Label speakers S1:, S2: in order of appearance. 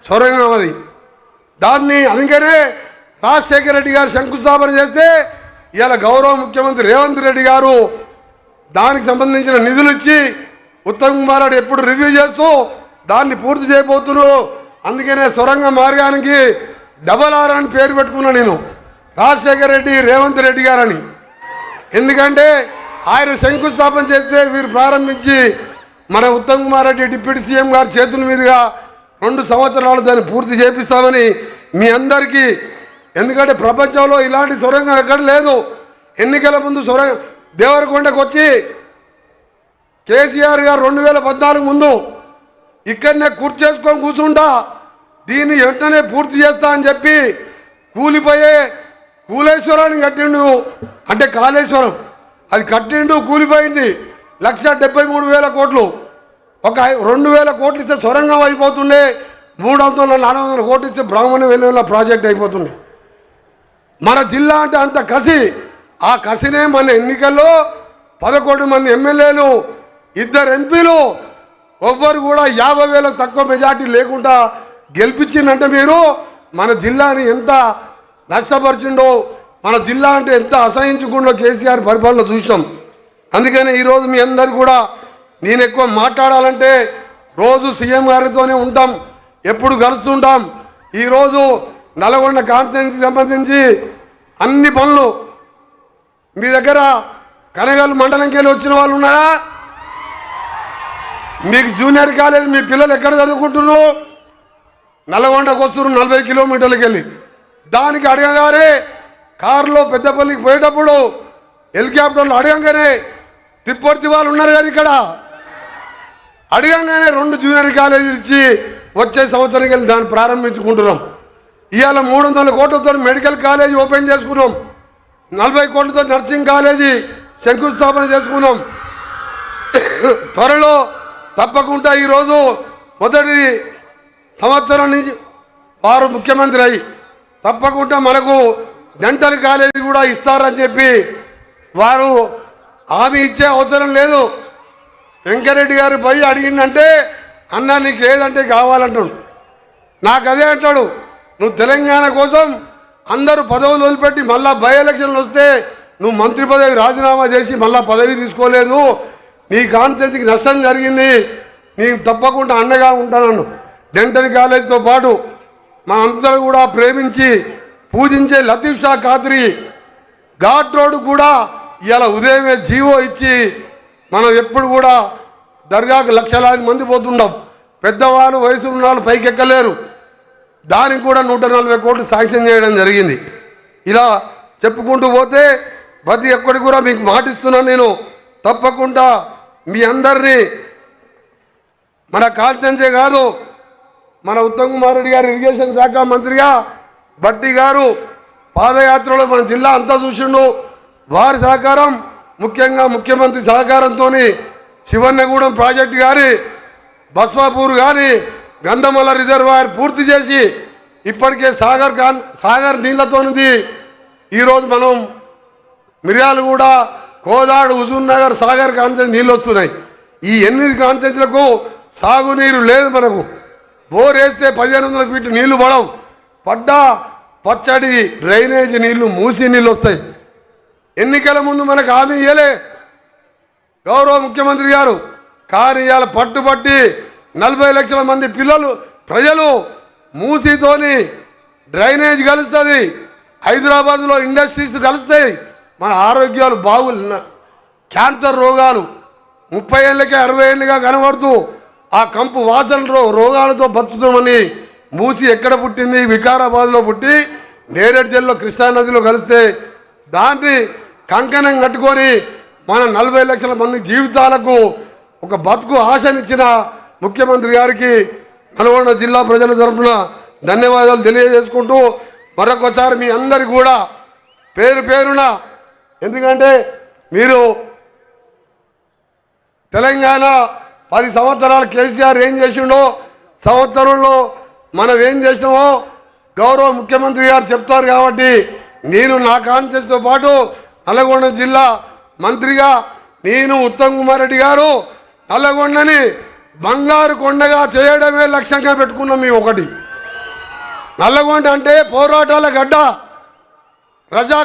S1: సొరంగం అది. దాన్ని అందుకనే రాజశేఖర రెడ్డి గారు శంకుస్థాపన చేస్తే ఇవాళ గౌరవ ముఖ్యమంత్రి రేవంత్ రెడ్డి గారు దానికి సంబంధించిన నిధులు ఇచ్చి ఉత్తమ్ కుమార్ రెడ్డి ఎప్పుడు రివ్యూ చేస్తూ దాన్ని పూర్తి చేయబోతున్నారు. అందుకనే సొరంగ మార్గానికి RRR అని పేరు పెట్టుకున్నా నేను, రాజశేఖర రెడ్డి రేవంత్ రెడ్డి గారని. ఎందుకంటే ఆయన శంకుస్థాపన చేస్తే వీరు ప్రారంభించి మన ఉత్తమ్ కుమార్ రెడ్డి డిప్యూటీ సీఎం గారి చేతుల మీదుగా 2 సంవత్సరాలు దాన్ని పూర్తి చేపిస్తామని మీ అందరికీ. ఎందుకంటే ప్రపంచంలో ఇలాంటి సొరంగం ఎక్కడ లేదు. ఎన్నికల ముందు దేవరకొండకు వచ్చి కేసీఆర్ గారు 2014 ముందు ఇక్కడనే చేసుకొని కూర్చుంటా దీన్ని వెంటనే పూర్తి చేస్తా అని చెప్పి కూలిపోయే కూలేశ్వరాన్ని కట్టిండు. అంటే కాళేశ్వరం అది కట్టిండు, కూలిపోయింది. 1,73,000 కోట్లు. ఒక 2,000 కోట్లు ఇస్తే సొరంగం అయిపోతుండే, 300-400 కోట్లు ఇస్తే బ్రాహ్మణ వెలువల ప్రాజెక్ట్ అయిపోతుండే. మన జిల్లా అంటే అంత కసి. ఆ కసినే మన ఎన్నికల్లో 11 మంది ఎమ్మెల్యేలు, 2 ఎంపీలు, ఎవ్వరు కూడా 50,000 తక్కువ మెజార్టీ లేకుండా గెలిపించిందంటే మీరు మన జిల్లాని ఎంత నష్టపరిచిండో, మన జిల్లా అంటే ఎంత అసహించుకుండో కేసీఆర్ పరిపాలన చూసాం. అందుకని ఈరోజు మీ అందరు కూడా నేను ఎక్కువ మాట్లాడాలంటే రోజు సీఎం గారితోనే ఉంటాం, ఎప్పుడు కలుస్తుంటాం. ఈరోజు నల్గొండ కాన్స్టిట్యున్సీకి సంబంధించి అన్ని పనులు మీ దగ్గర కనగల్ మండలంకి వెళ్ళి వచ్చిన వాళ్ళు ఉన్నారా? మీకు జూనియర్ కాలేజ్ మీ పిల్లలు ఎక్కడ చదువుకుంటున్నారు? నల్గొండకు వస్తున్నారు 40 కిలోమీటర్లకు వెళ్ళి. దానికి అడగగానే కారులో పెద్దపల్లికి పోయేటప్పుడు హెలికాప్టర్లు అడగంగానే తిప్పర్తి వాళ్ళు ఉన్నారు కదా ఇక్కడ, అడగంగానే 2 జూనియర్ కాలేజీలు ఇచ్చి వచ్చే సంవత్సరానికి వెళ్ళి దాన్ని ప్రారంభించుకుంటున్నాం. ఇవాళ 300 కోట్లతో మెడికల్ కాలేజీ ఓపెన్ చేసుకున్నాం, 40 కోట్లతో నర్సింగ్ కాలేజీ శంకుస్థాపన చేసుకున్నాం. త్వరలో తప్పకుండా ఈరోజు మొదటి సంవత్సరం నుంచి వారు ముఖ్యమంత్రి అయ్యి తప్పకుండా మనకు డెంటల్ కాలేజీ కూడా ఇస్తారని చెప్పి వారు హామీ ఇచ్చే అవసరం లేదు. వెంకరెడ్డి గారు పోయి అడిగిందంటే అన్న నీకు ఏదంటే కావాలంటాడు. నాకు అదే అంటాడు, నువ్వు తెలంగాణ కోసం అందరూ పదవులు వదిలిపెట్టి మళ్ళా బై ఎలక్షన్లు వస్తే నువ్వు మంత్రి పదవి రాజీనామా చేసి మళ్ళా పదవి తీసుకోలేదు, నీ కాన్స్టిట్యున్సీకి నష్టం జరిగింది, నీకు తప్పకుండా అండగా ఉంటాను. డెంటల్ కాలేజీతో పాటు మనందరూ కూడా ప్రేమించి పూజించే లతీఫ్ షా ఖాద్రీ ఘాట్ రోడ్డు కూడా ఇలా ఉదయమే జీవో ఇచ్చి మనం ఎప్పుడు కూడా దర్గాకు లక్షలాది మంది పోతుండం. పెద్దవాళ్ళు వయసు ఉన్న వాళ్ళు పైకి ఎక్కలేరు. దానికి కూడా 140 కోట్లు శాంక్షన్ చేయడం జరిగింది. ఇలా చెప్పుకుంటూ పోతే ప్రతి ఒక్కటి కూడా మీకు మాటిస్తున్నాను నేను, తప్పకుండా మీ అందరినీ మన కాన్స్టిట్యున్సీ కాదు, మన ఉత్తమ్ కుమార్ రెడ్డి గారు ఇరిగేషన్ శాఖ మంత్రిగా భట్టి గారు పాదయాత్రలో మన జిల్లా అంతా చూసిండు. వారి సహకారం, ముఖ్యంగా ముఖ్యమంత్రి సహకారంతో శివన్నగూడెం ప్రాజెక్టు కానీ, బస్వాపూర్ కానీ, గంధమల్ల రిజర్వాయర్ పూర్తి చేసి ఇప్పటికే సాగర్ నీళ్లతోనిది ఈరోజు మనం మిర్యాలగూడ, కోదాడు, హుజూర్ నగర్, సాగర్ కాన్స్టిట్యున్సీ నీళ్ళు వస్తున్నాయి. ఈ 8 కాన్స్టిట్యున్సీలకు సాగునీరు లేదు. మనకు బోర్ వేస్తే 1500 ఫీట్లు నీళ్లు పడవు, పడ్డా పచ్చడి డ్రైనేజీ నీళ్లు, మూసి నీళ్ళు వస్తాయి. ఎన్నికల ముందు మనకు హామీ ఇయ్యలే గౌరవ ముఖ్యమంత్రి గారు, కానీ ఇవాళ పట్టుబట్టి 40 లక్షల మంది ప్రజలు మూసితోని డ్రైనేజ్ కలుస్తుంది, హైదరాబాద్లో ఇండస్ట్రీస్ కలుస్తాయి, మన ఆరోగ్యాలు క్యాన్సర్ రోగాలు 30 ఏళ్ళకే 60 ఏళ్ళుగా కనబడుతూ ఆ కంపు వాసన రోగాలతో బతుకుతామని మూసి ఎక్కడ పుట్టింది? వికారాబాద్లో పుట్టి నేరేడు జిల్లాలో కృష్ణానదిలో కలిస్తే దాన్ని కంకణం కట్టుకొని మన 40 లక్షల మంది జీవితాలకు ఒక బతుకు ఆశనిచ్చిన ముఖ్యమంత్రి గారికి నల్గొండ జిల్లా ప్రజల తరఫున ధన్యవాదాలు తెలియజేసుకుంటూ మరొకసారి మీ అందరికీ కూడా పేరు పేరున, ఎందుకంటే మీరు తెలంగాణ 10 సంవత్సరాలు కేసీఆర్ ఏం చేసిండో, సంవత్సరంలో మనం ఏం చేసినామో గౌరవ ముఖ్యమంత్రి గారు చెప్తారు. కాబట్టి నేను నా కాన్స్టిట్యున్సీతో పాటు నల్గొండ జిల్లా మంత్రిగా నేను ఉత్తమ్ కుమార్ రెడ్డి గారు నల్లగొండని బంగారు కొండగా చేయడమే లక్ష్యంగా పెట్టుకున్నాం మేము. ఒకటి నల్లగొండ అంటే పోరాటాల గడ్డ, ప్రజా